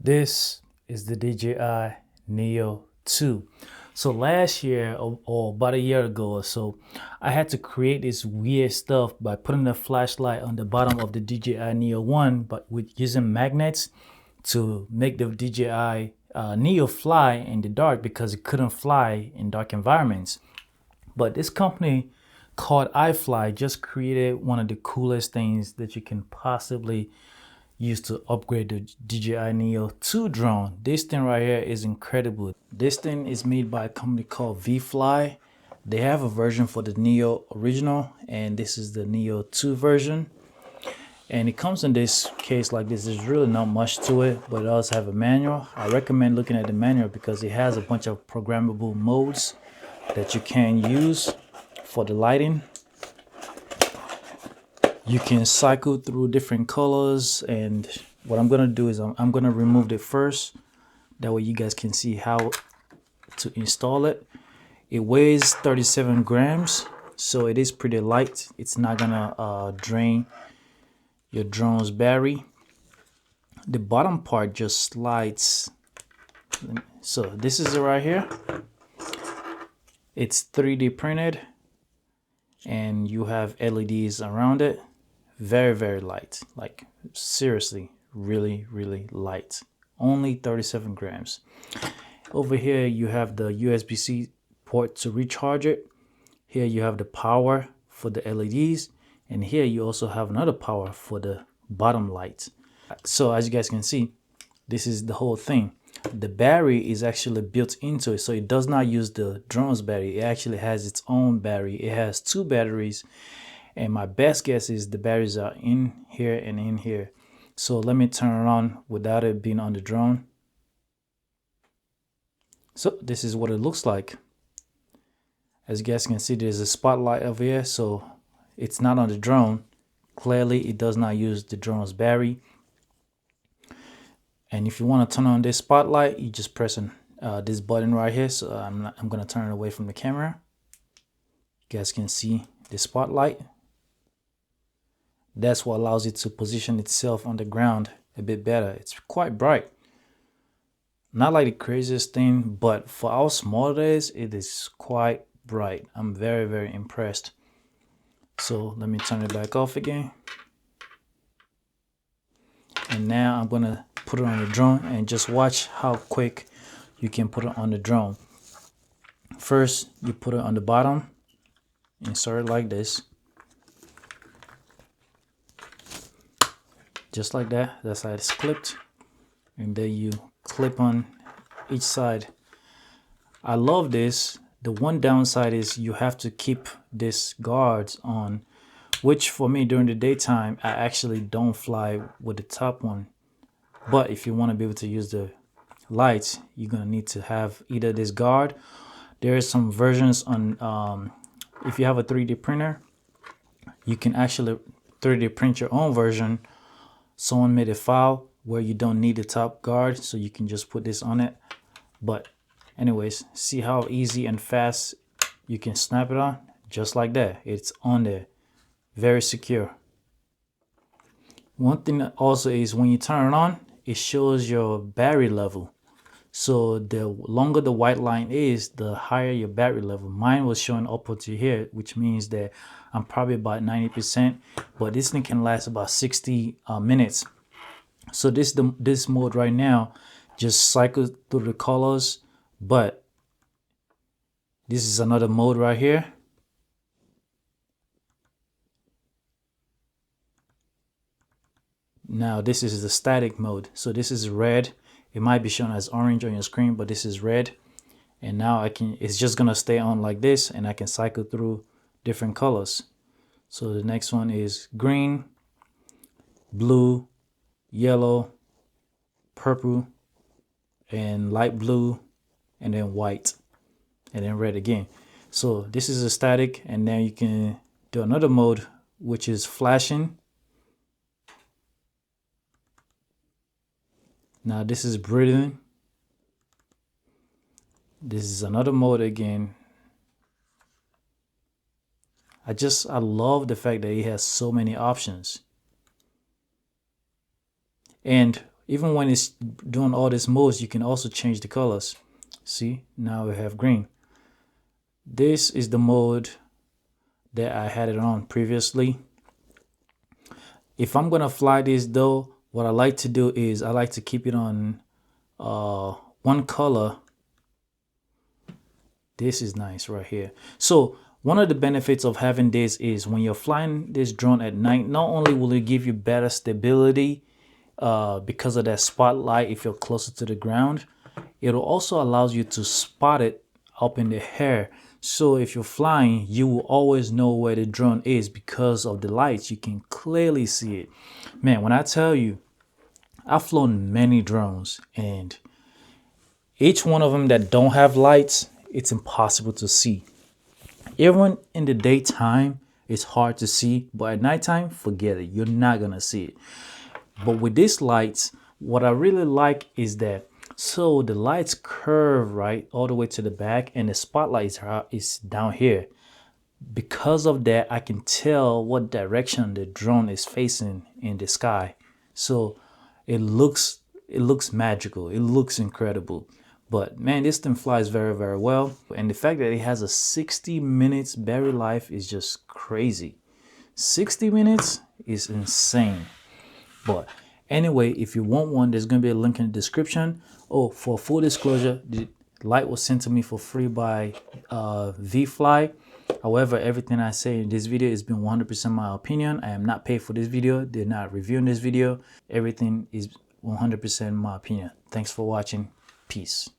This is the DJI Neo 2. So last year or about a year ago or so, I had to create this weird stuff by putting a flashlight on the bottom of the DJI Neo 1, but with using magnets to make the DJI Neo fly in the dark because it couldn't fly in dark environments. But this company called Vfly just created one of the coolest things that you can possibly used to upgrade the DJI Neo 2 drone. This thing right here is incredible. This thing is made by a company called Vfly. They have a version for the Neo original, and this is the Neo 2 version. And it comes in this case like this. There's really not much to it, but it does have a manual. I recommend looking at the manual because it has a bunch of programmable modes that you can use for the lighting. You can cycle through different colors, and what I'm gonna do is I'm gonna remove it first. That way you guys can see how to install it. It weighs 37 grams, so it is pretty light. It's not gonna drain your drone's battery. The bottom part just slides. So this is it right here. It's 3D printed, and you have LEDs around it. Very light, like seriously, really light. Only 37 grams. Over here you have the USB-C port to recharge it. Here you have the power for the LEDs, and here you also have another power for the bottom light. So as you guys can see, this is the whole thing. The battery is actually built into it, so it does not use the drone's battery. It actually has its own battery. It has two batteries, and my best guess is the batteries are in here and in here. So let me turn it on without it being on the drone. So this is what it looks like. As you guys can see, there's a spotlight over here, so it's not on the drone. Clearly it does not use the drone's battery. And if you want to turn on this spotlight, you just press this button right here. So I'm going to turn it away from the camera. You guys can see the spotlight. That's what allows it to position itself on the ground a bit better. It's quite bright. Not like the craziest thing, but for our small days, it is quite bright. I'm very impressed. So let me turn it back off again. And now I'm going to put it on the drone and just watch how quick you can put it on the drone. First, you put it on the bottom, insert it like this. Just like that. That's how it's clipped. And then you clip on each side. I love this. The one downside is you have to keep this guards on, which for me during the daytime, I actually don't fly with the top one. But if you want to be able to use the lights, you're going to need to have either this guard. There are some versions on, if you have a 3D printer, you can actually 3D print your own version. Someone made a file where you don't need the top guard, so you can just put this on it. But anyways, see how easy and fast you can snap it on? Just like that. It's on there. Very secure. One thing that also is when you turn it on, it shows your battery level. So the longer the white line is, the higher your battery level. Mine was showing upward to here, which means that I'm probably about 90%, but this thing can last about 60 minutes. So this mode right now just cycles through the colors, but this is another mode right here. Now this is the static mode. So this is red. It might be shown as orange on your screen, but this is red. And now it's just gonna stay on like this, and I can cycle through different colors. So the next one is green, blue, yellow, purple, and light blue, and then white, and then red again. So this is a static, and then you can do another mode, which is flashing. Now this is breathing. This is another mode again. I love the fact that it has so many options. And even when it's doing all this modes, you can also change the colors. See, now we have green. This is the mode that I had it on previously. If I'm gonna fly this though, what I like to do is I like to keep it on one color. This is nice right here. So one of the benefits of having this is when you're flying this drone at night, not only will it give you better stability because of that spotlight if you're closer to the ground, it'll also allows you to spot it up in the air. So if you're flying, you will always know where the drone is because of the lights. You can clearly see it. Man, when I tell you, I've flown many drones, and each one of them that don't have lights, it's impossible to see. Even in the daytime, it's hard to see, but at nighttime, forget it. You're not gonna see it. But with these lights, what I really like is that, so the lights curve right all the way to the back, and the spotlight is down here. Because of that, I can tell what direction the drone is facing in the sky. So it looks magical. It looks incredible. But man, this thing flies very, very well. And the fact that it has a 60 minutes battery life is just crazy. 60 minutes is insane. But anyway, if you want one, there's going to be a link in the description. Oh, for full disclosure, the light was sent to me for free by Vfly. However, everything I say in this video has been 100% my opinion. I am not paid for this video. They're not reviewing this video. Everything is 100% my opinion. Thanks for watching. Peace.